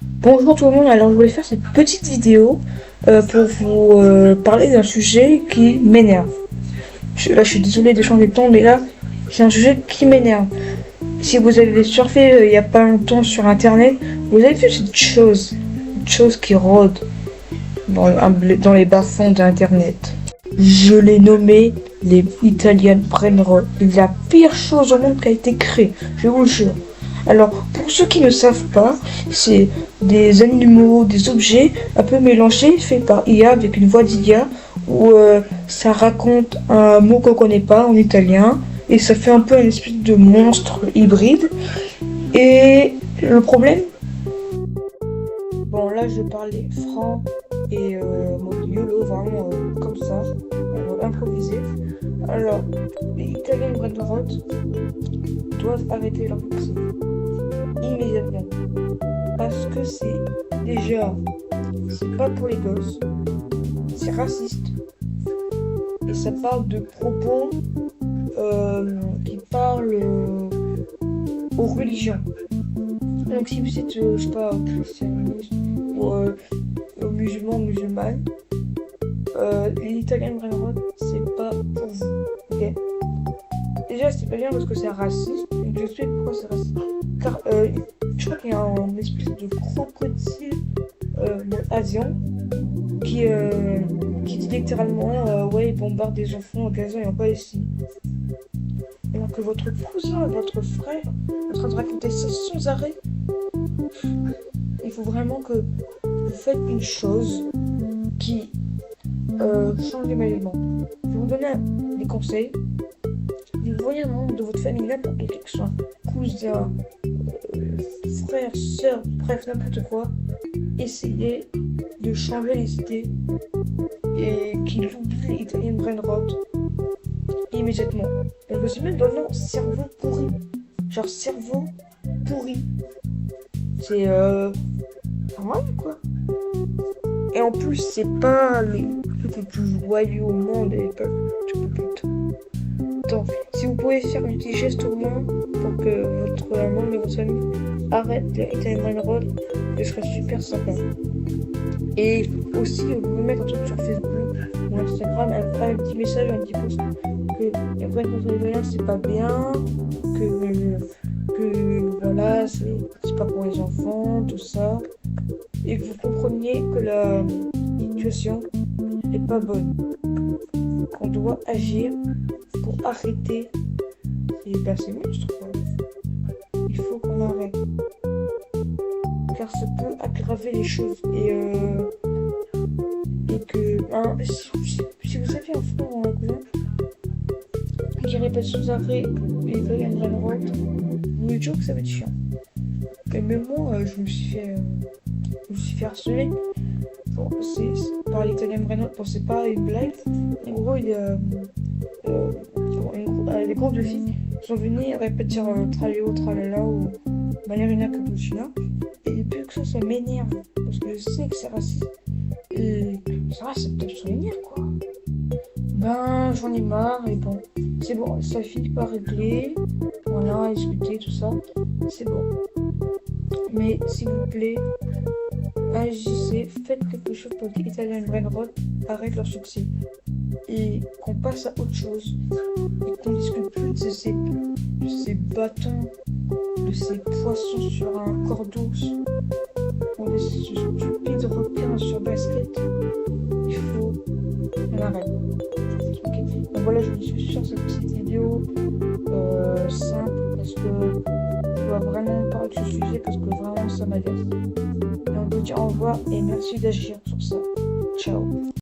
Bonjour tout le monde, alors je voulais faire cette petite vidéo pour vous parler d'un sujet qui m'énerve. Là je suis désolée de changer de ton, mais là c'est un sujet qui m'énerve. Si vous avez surfé il n'y a pas longtemps sur internet, vous avez vu cette chose qui rôde dans les bas-fonds d'internet. Je l'ai nommé les Italian Brain Rot. La pire chose au monde qui a été créée, je vous le jure. Alors, pour ceux qui ne savent pas, c'est des animaux, des objets un peu mélangés, faits par IA avec une voix d'IA, où ça raconte un mot qu'on connaît pas en italien, et ça fait un peu une espèce de monstre hybride. Et le problème, bon là je parlais franc et mode YOLO, vraiment comme ça, improvisé. Alors, les Italiens Brain Rot doivent arrêter leur poussée immédiatement, parce que c'est pas pour les gosses, c'est raciste et ça parle de propos qui parlent aux religions. Donc si vous êtes je sais pas, christianiste ou musulmane, les Italiens Brain Rot, c'est pas pour vous, ok? Déjà c'est pas bien parce que c'est raciste, et je sais pourquoi c'est raciste. Car je crois qu'il y a un espèce de crocodile asian qui dit littéralement ouais, il bombarde des enfants en Gaza et en Palestine. Alors que votre cousin, votre frère est en train de raconter ça sans arrêt. Il faut vraiment que vous faites une chose qui change les éléments. Je vais vous donner des conseils. Vous voyez un membre de votre famille, n'importe qui, que ce soit cousin, frère, soeur, bref, n'importe quoi, essayez de changer les idées et qu'il oublie Italian Brain Rot immédiatement. Et je me suis même dans le nom cerveau pourri. Genre cerveau pourri. C'est normal quoi. Et en plus, c'est pas les trucs les plus joyeux au monde et pas donc, si vous pouvez faire un petit geste au moins pour que votre membre de votre famille arrête les Italian Brain Rot, ce serait super sympa. Et aussi, vous pouvez mettre un truc sur Facebook ou Instagram, un petit message, un petit post que les vrais contre les moyens c'est pas bien, que voilà, c'est pas pour les enfants, tout ça. Et que vous compreniez que la situation est pas bonne. Qu'on doit agir pour arrêter ces monstres. Il faut qu'on arrête. Car ça peut aggraver les choses. Et que si vous avez un frère ou un cousin qui répète sans arrêt les Italian Brain Rot, vous dites toujours que ça va être chiant. Et même moi, je me suis fait harceler. Bon, c'est par l'Italian Brain Rot, bon, c'est pas une blague. En gros, les groupes de filles sont venues répéter Traleo, Tralala ou Ballerina Cappuccina. Et depuis que ça m'énerve. Parce que je sais que c'est raciste. Et ça tape sur les nerfs, quoi. Ben, j'en ai marre et bon. C'est bon, ça finit par régler. Voilà, discuter, tout ça. C'est bon. Mais s'il vous plaît, agissez, faites quelque chose pour que l'Italian Brain Rot arrête leur succès. Et qu'on passe à autre chose. Et qu'on discute plus de ces bâtons, de ces poissons sur un corps d'os, ou de ces stupides requins sur basket. Il faut qu'on arrête. Okay. Donc voilà, je me suis sur cette petite vidéo simple parce que je dois vraiment parler de ce sujet parce que vraiment ça m'agace. Et on vous dit au revoir et merci d'agir sur ça. Ciao.